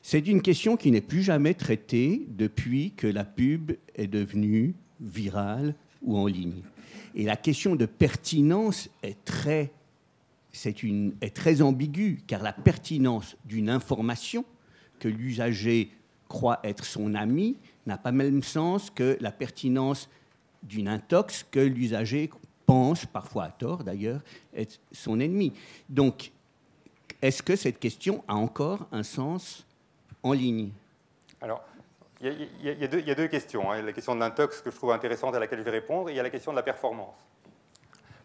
C'est une question qui n'est plus jamais traitée depuis que la pub est devenue virale ou en ligne. Et la question de pertinence est très ambiguë, car la pertinence d'une information que l'usager croit être son ami n'a pas le même sens que la pertinence d'une intox que l'usager pense, parfois à tort d'ailleurs, être son ennemi. Donc, est-ce que cette question a encore un sens en ligne? Alors, il y a deux questions. Hein. La question de l'intox que je trouve intéressante à laquelle je vais répondre, et il y a la question de la performance.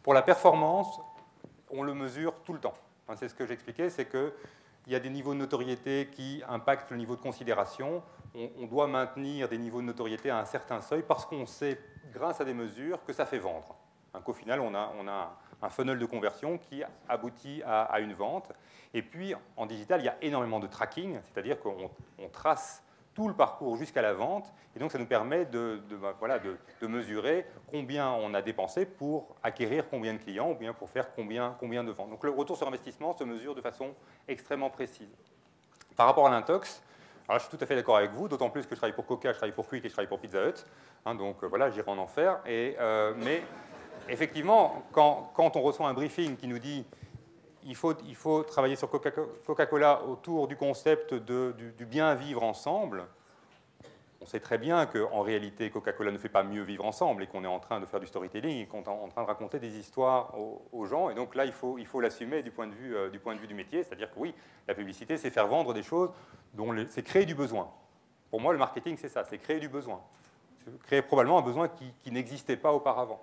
Pour la performance, on le mesure tout le temps. Hein, c'est ce que j'expliquais, c'est qu'il y a des niveaux de notoriété qui impactent le niveau de considération. On doit maintenir des niveaux de notoriété à un certain seuil parce qu'on sait, grâce à des mesures, que ça fait vendre. Hein, qu'au final, on a un funnel de conversion qui aboutit à une vente. Et puis, en digital, il y a énormément de tracking, c'est-à-dire qu'on trace tout le parcours jusqu'à la vente, et donc ça nous permet de mesurer combien on a dépensé pour acquérir combien de clients, ou bien pour faire combien de ventes. Donc le retour sur investissement se mesure de façon extrêmement précise. Par rapport à l'intox, alors je suis tout à fait d'accord avec vous, d'autant plus que je travaille pour Coca, je travaille pour Quick et je travaille pour Pizza Hut, hein, donc voilà, j'irai en enfer. Mais effectivement, quand on reçoit un briefing qui nous dit il faut travailler sur Coca-Cola autour du concept du bien vivre ensemble, on sait très bien qu'en réalité, Coca-Cola ne fait pas mieux vivre ensemble et qu'on est en train de faire du storytelling et qu'on est en train de raconter des histoires aux gens. Et donc là, il faut l'assumer du point de vue du métier. C'est-à-dire que oui, la publicité, c'est faire vendre des choses, c'est créer du besoin. Pour moi, le marketing, c'est ça, c'est créer du besoin. C'est créer probablement un besoin qui n'existait pas auparavant.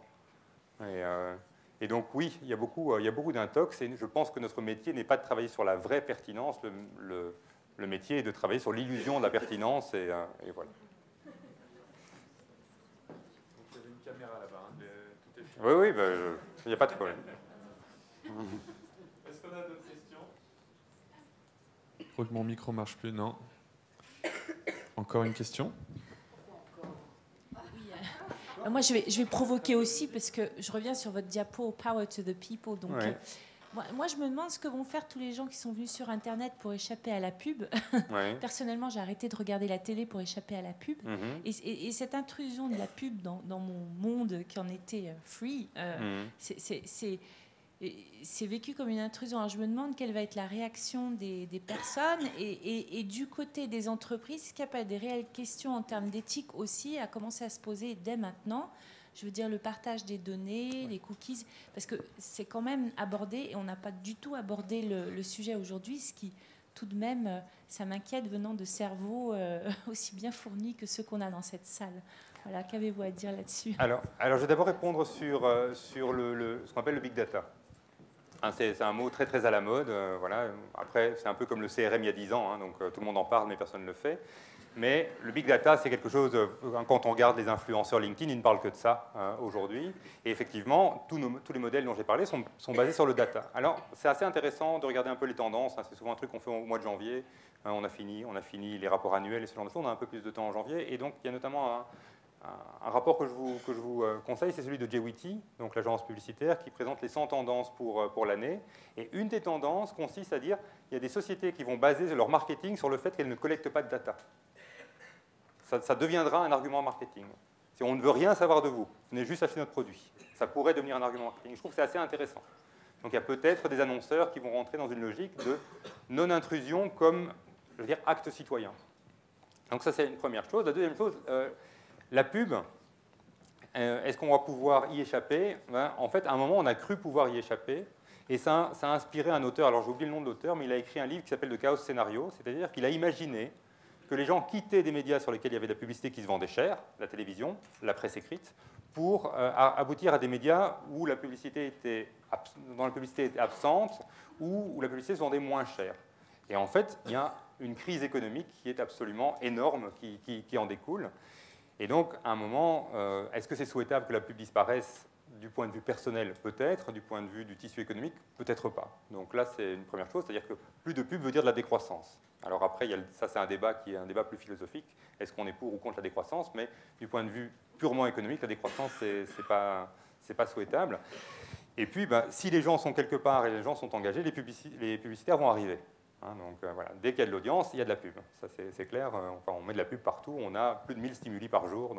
Et donc oui, il y a beaucoup d'intox, et je pense que notre métier n'est pas de travailler sur la vraie pertinence, le métier est de travailler sur l'illusion de la pertinence, et voilà. Il y avait une caméra là-bas, hein, tout est fait. Oui, il n'y a pas de problème. Est-ce qu'on a d'autres questions? Je crois que mon micro ne marche plus, non. Encore une question? Moi, je vais provoquer aussi, parce que je reviens sur votre diapo « Power to the people ». Donc, ouais. Moi, je me demande ce que vont faire tous les gens qui sont venus sur Internet pour échapper à la pub. Ouais. Personnellement, j'ai arrêté de regarder la télé pour échapper à la pub. Mm-hmm. Et cette intrusion de la pub dans mon monde qui en était free, c'est vécu comme une intrusion. Alors, je me demande quelle va être la réaction des personnes et du côté des entreprises, est-ce qu'il n'y a pas des réelles questions en termes d'éthique aussi à commencer à se poser dès maintenant? Je veux dire, le partage des données, les cookies, parce que c'est quand même abordé, et on n'a pas du tout abordé le sujet aujourd'hui, ce qui, tout de même, ça m'inquiète venant de cerveaux aussi bien fournis que ceux qu'on a dans cette salle. Voilà, qu'avez-vous à dire là-dessus? Alors, je vais d'abord répondre sur ce qu'on appelle le big data. Hein, c'est un mot très très à la mode. Voilà. Après, c'est un peu comme le CRM il y a 10 ans, hein, donc tout le monde en parle, mais personne ne le fait. Mais le big data, c'est quelque chose, quand on regarde les influenceurs LinkedIn, ils ne parlent que de ça aujourd'hui. Et effectivement, tous les modèles dont j'ai parlé sont basés sur le data. Alors, c'est assez intéressant de regarder un peu les tendances. Hein, c'est souvent un truc qu'on fait au mois de janvier. Hein, on a fini les rapports annuels et ce genre de choses. On a un peu plus de temps en janvier. Et donc, il y a notamment un rapport que je vous conseille, c'est celui de Jewity, donc l'agence publicitaire, qui présente les 100 tendances pour l'année. Et une des tendances consiste à dire qu'il y a des sociétés qui vont baser leur marketing sur le fait qu'elles ne collectent pas de data. Ça deviendra un argument marketing. Si on ne veut rien savoir de vous, venez juste acheter notre produit. Ça pourrait devenir un argument marketing. Je trouve que c'est assez intéressant. Donc il y a peut-être des annonceurs qui vont rentrer dans une logique de non-intrusion comme, je veux dire, acte citoyen. Donc ça, c'est une première chose. La deuxième chose, la pub, est-ce qu'on va pouvoir y échapper? En fait, à un moment, on a cru pouvoir y échapper. Et ça a inspiré un auteur, alors j'ai oublié le nom de l'auteur, mais il a écrit un livre qui s'appelle « The Chaos Scenario », c'est-à-dire qu'il a imaginé que les gens quittaient des médias sur lesquels il y avait de la publicité qui se vendait cher, la télévision, la presse écrite, pour aboutir à des médias où la publicité était absente ou où la publicité se vendait moins cher. Et en fait, il y a une crise économique qui est absolument énorme qui en découle. Et donc, à un moment, est-ce que c'est souhaitable que la pub disparaisse? Du point de vue personnel, peut-être. Du point de vue du tissu économique, peut-être pas. Donc là, c'est une première chose, c'est-à-dire que plus de pub veut dire de la décroissance. Alors après, ça c'est un débat qui est un débat plus philosophique. Est-ce qu'on est pour ou contre la décroissance? Mais du point de vue purement économique, la décroissance, c'est pas souhaitable. Et puis, si les gens sont quelque part et les gens sont engagés, les publicitaires vont arriver. Donc voilà, dès qu'il y a de l'audience, il y a de la pub. Ça, c'est clair. Enfin, on met de la pub partout. On a plus de 1000 stimuli par jour.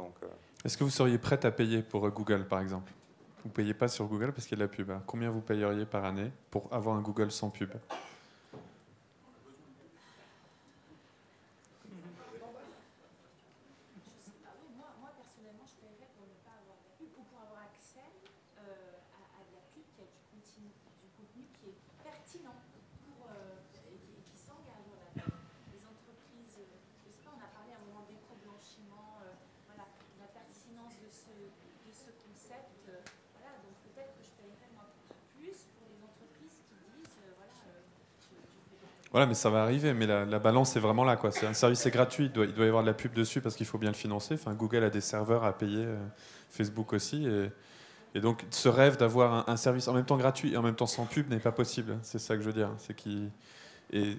Est-ce que vous seriez prête à payer pour Google, par exemple? Vous ne payez pas sur Google parce qu'il y a de la pub. Combien vous payeriez par année pour avoir un Google sans pub? Moi, personnellement, je paierais pour ne pas avoir de la pub ou pour avoir accès à de la pub qui a du contenu qui est pertinent et qui s'engage. Voilà. Les entreprises, je ne sais pas, on a parlé à un moment d'éco-blanchiment, voilà, la pertinence de ce concept. Voilà, donc peut-être que je paierais moi plus pour les entreprises qui disent, voilà, Voilà, mais ça va arriver. Mais la balance est vraiment là, quoi. C'est un service, c'est gratuit. Il doit y avoir de la pub dessus parce qu'il faut bien le financer. Enfin, Google a des serveurs à payer, Facebook aussi. Et donc, ce rêve d'avoir un service en même temps gratuit et en même temps sans pub n'est pas possible. C'est ça que je veux dire. C'est qui. Non, mais je ne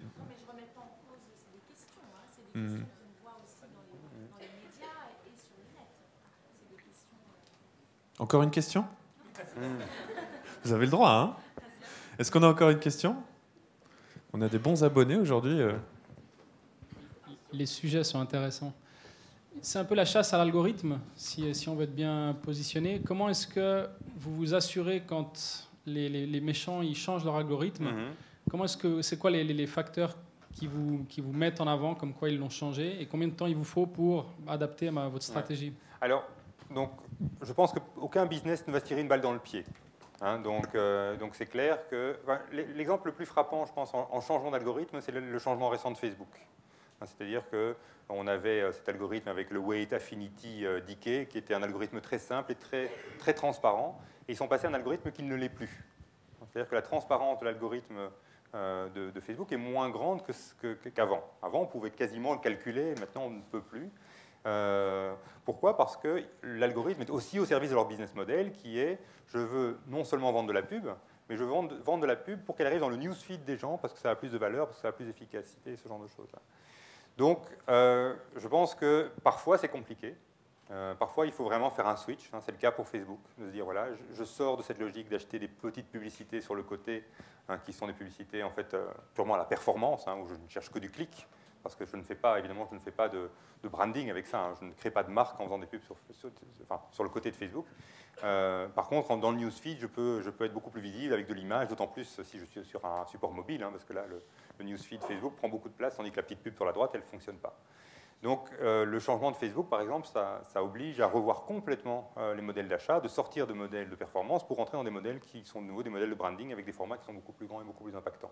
remets pas en cause, c'est des questions. C'est des questions qu'on voit aussi dans les médias et sur le net. C'est des questions. Encore une question? Vous avez le droit, hein? Est-ce qu'on a encore une question? On a des bons abonnés aujourd'hui. Les sujets sont intéressants. C'est un peu la chasse à l'algorithme, si on veut être bien positionné. Comment est-ce que vous vous assurez quand les méchants ils changent leur algorithme? Comment est-ce que c'est quoi les facteurs qui vous mettent en avant, comme quoi ils l'ont changé, et combien de temps il vous faut pour adapter à votre stratégie? Alors, donc, je pense qu'aucun business ne va se tirer une balle dans le pied. Donc c'est clair que l'exemple le plus frappant, je pense, en changement d'algorithme, c'est le changement récent de Facebook. C'est-à-dire qu'on avait cet algorithme avec le Weight Affinity Decay, qui était un algorithme très simple et très, très transparent, et ils sont passés à un algorithme qui ne l'est plus. C'est-à-dire que la transparence de l'algorithme de Facebook est moins grande qu'avant. Avant, on pouvait quasiment le calculer, maintenant on ne peut plus. Pourquoi? Parce que l'algorithme est aussi au service de leur business model, qui est je veux non seulement vendre de la pub, mais je veux vendre de la pub pour qu'elle arrive dans le newsfeed des gens, parce que ça a plus de valeur, parce que ça a plus d'efficacité, ce genre de choses-là. Donc, je pense que parfois c'est compliqué. Parfois, il faut vraiment faire un switch. C'est le cas pour Facebook, de se dire voilà, je sors de cette logique d'acheter des petites publicités sur le côté, qui sont des publicités en fait purement à la performance, où je ne cherche que du clic. Parce que je ne fais pas, évidemment, je ne fais pas de branding avec ça. Je ne crée pas de marque en faisant des pubs sur le côté de Facebook. Par contre, dans le newsfeed, je peux être beaucoup plus visible avec de l'image, d'autant plus si je suis sur un support mobile, parce que là, le newsfeed Facebook prend beaucoup de place, tandis que la petite pub sur la droite, elle ne fonctionne pas. Donc, le changement de Facebook, par exemple, ça oblige à revoir complètement les modèles d'achat, de sortir de modèles de performance pour entrer dans des modèles qui sont de nouveau des modèles de branding avec des formats qui sont beaucoup plus grands et beaucoup plus impactants.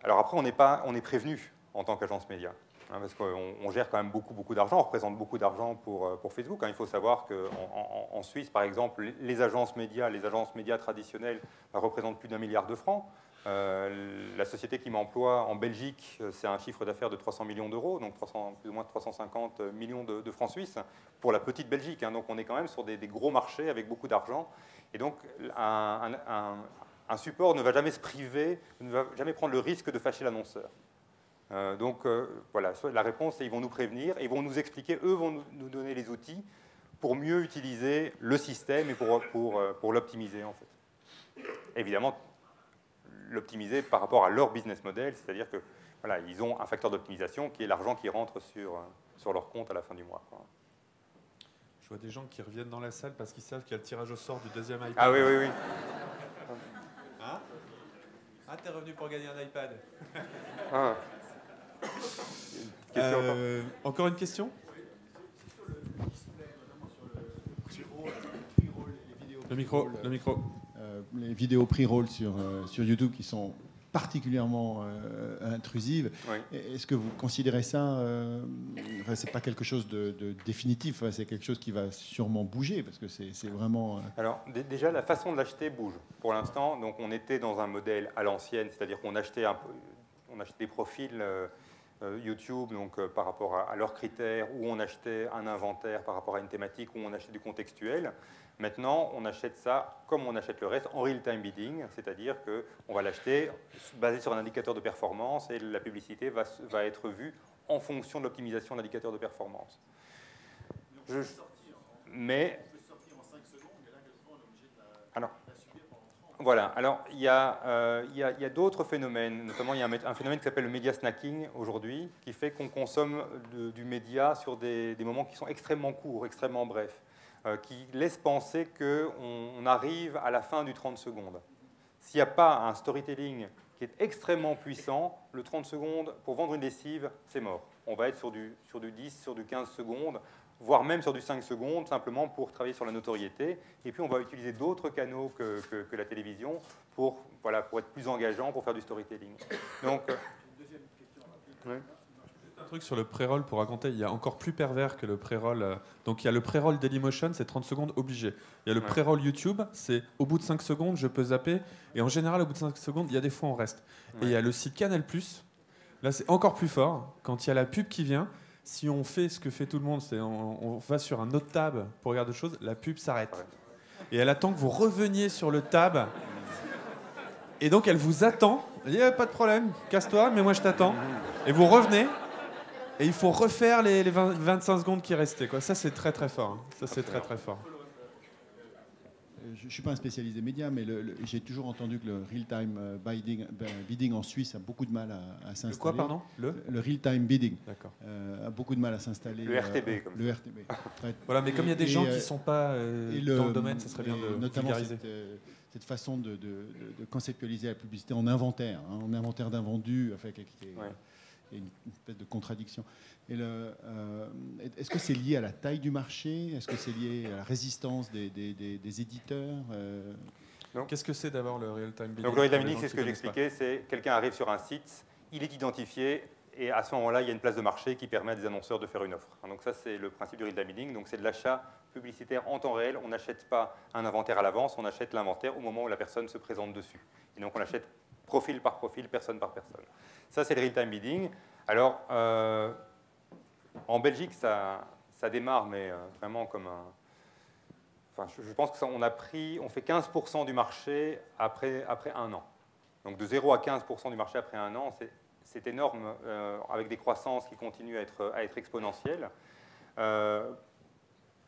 Alors après, on est prévenu en tant qu'agence média, parce qu'on gère quand même beaucoup d'argent, on représente beaucoup d'argent pour Facebook. Il faut savoir qu'en Suisse, par exemple, les agences médias traditionnelles représentent plus d'1 milliard de francs. La société qui m'emploie en Belgique, c'est un chiffre d'affaires de 300 millions d'euros, donc plus ou moins 350 millions de francs suisses pour la petite Belgique. Donc on est quand même sur des gros marchés avec beaucoup d'argent. Et donc un support ne va jamais se priver, ne va jamais prendre le risque de fâcher l'annonceur. Voilà, la réponse, c'est ils vont nous prévenir, et ils vont nous expliquer, eux vont nous donner les outils pour mieux utiliser le système et pour l'optimiser en fait. Évidemment, l'optimiser par rapport à leur business model, c'est-à-dire que voilà, ils ont un facteur d'optimisation qui est l'argent qui rentre sur leur compte à la fin du mois. Je vois des gens qui reviennent dans la salle parce qu'ils savent qu'il y a le tirage au sort du deuxième iPad. Ah oui. Hein? Ah, t'es revenu pour gagner un iPad. Encore une question? Le micro. Les vidéos pre-roll sur YouTube qui sont particulièrement intrusives. Oui. Est-ce que vous considérez ça, c'est pas quelque chose de définitif, c'est quelque chose qui va sûrement bouger, parce que c'est vraiment... Alors déjà, la façon de l'acheter bouge. Pour l'instant, donc on était dans un modèle à l'ancienne, c'est-à-dire qu'on achetait des profils YouTube donc, par rapport à leurs critères, où on achetait un inventaire par rapport à une thématique, où on achetait du contextuel. Maintenant, on achète ça comme on achète le reste en real-time bidding, c'est-à-dire qu'on va l'acheter basé sur un indicateur de performance et la publicité va être vue en fonction de l'optimisation de l'indicateur de performance. Mais on peut sortir en 5 secondes, mais là, on est obligé de la subir Voilà, alors il y a d'autres phénomènes, notamment il y a un phénomène qui s'appelle le média snacking aujourd'hui, qui fait qu'on consomme du média sur des moments qui sont extrêmement courts, extrêmement brefs, qui laissent penser qu'on arrive à la fin du 30 secondes. S'il n'y a pas un storytelling qui est extrêmement puissant, le 30 secondes, pour vendre une lessive, c'est mort. On va être sur du 10, sur du 15 secondes, voire même sur du 5 secondes, simplement pour travailler sur la notoriété. Et puis, on va utiliser d'autres canaux que la télévision pour être plus engageant, pour faire du storytelling. Donc, deuxième question. Un truc sur le pré-roll pour raconter, il y a encore plus pervers que le pré-roll. Donc, il y a le pré-roll Dailymotion, c'est 30 secondes obligé. Il y a le pré-roll YouTube, c'est au bout de 5 secondes, je peux zapper. Et en général, au bout de 5 secondes, il y a des fois, on reste. Et il y a le site Canal+. Là, c'est encore plus fort. Quand il y a la pub qui vient, si on fait ce que fait tout le monde, c'est on va sur un autre tab pour regarder autre chose, la pub s'arrête. Et elle attend que vous reveniez sur le tab. Et donc, elle vous attend. Elle dit, pas de problème, casse-toi, mais moi, je t'attends. Et vous revenez. Et il faut refaire les 25 secondes qui restaient, quoi. Ça, c'est très, très fort. Hein. Ça, c'est très, très fort. Je ne suis pas un spécialiste des médias, mais j'ai toujours entendu que le real-time bidding en Suisse a beaucoup de mal à s'installer. Le quoi, pardon ? Le real-time bidding a beaucoup de mal à s'installer. Le RTB, comme le RTB. Voilà, mais comme il y a des gens qui ne sont pas dans le domaine, ça serait bien de notamment vulgariser. Cette façon de conceptualiser la publicité en inventaire, en inventaire d'invendus, enfin, qui est une espèce de contradiction. Est-ce que c'est lié à la taille du marché ? Est-ce que c'est lié à la résistance des éditeurs ? Qu'est-ce que c'est d'abord le real-time bidding ? Donc le real-time bidding, c'est ce que j'expliquais, c'est quelqu'un arrive sur un site, il est identifié, et à ce moment-là, il y a une place de marché qui permet à des annonceurs de faire une offre. Donc ça, c'est le principe du real-time bidding. Donc c'est de l'achat publicitaire en temps réel. On n'achète pas un inventaire à l'avance, on achète l'inventaire au moment où la personne se présente dessus. Et donc on achète profil par profil, personne par personne. Ça, c'est le real-time bidding. Alors, en Belgique, ça démarre, mais vraiment comme un... Enfin, je pense qu'on fait 15% du marché après un an. Donc de 0 à 15% du marché après un an, c'est énorme, avec des croissances qui continuent à être exponentielles.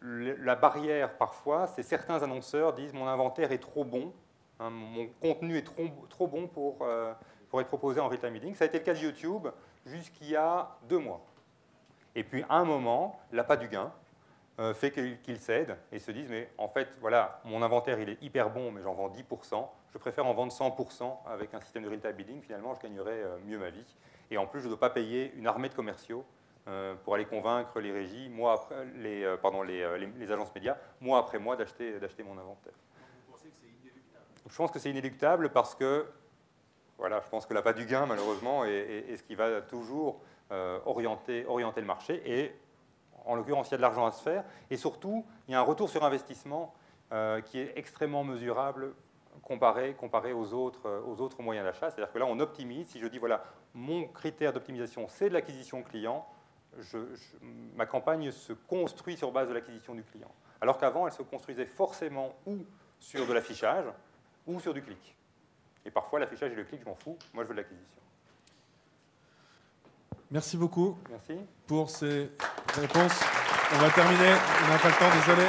La barrière, parfois, c'est certains annonceurs disent « mon inventaire est trop bon, hein, mon contenu est trop bon pour être proposé en real-time bidding ». Ça a été le cas de YouTube jusqu'il y a 2 mois. Et puis, à un moment, l'appât du gain fait qu'ils cèdent et se disent « mais en fait, voilà, mon inventaire, il est hyper bon, mais j'en vends 10%. Je préfère en vendre 100% avec un système de real-time bidding. Finalement, je gagnerais mieux ma vie. Et en plus, je ne dois pas payer une armée de commerciaux pour aller convaincre les régies, les agences médias, mois après mois, d'acheter mon inventaire. Vous pensez que c'est inéluctable ? Je pense que c'est inéluctable parce que, voilà, je pense que l'appât du gain, malheureusement, est ce qui va toujours orienter le marché. Et en l'occurrence, il y a de l'argent à se faire. Et surtout, il y a un retour sur investissement qui est extrêmement mesurable comparé aux autres moyens d'achat. C'est-à-dire que là, on optimise. Si je dis, voilà, mon critère d'optimisation, c'est de l'acquisition client, ma campagne se construit sur base de l'acquisition du client. Alors qu'avant, elle se construisait forcément ou sur de l'affichage ou sur du clic. Et parfois, l'affichage et le clic, je m'en fous. Moi, je veux de l'acquisition. Merci beaucoup. Merci. Pour ces réponses. On va terminer. On n'a pas le temps, désolé.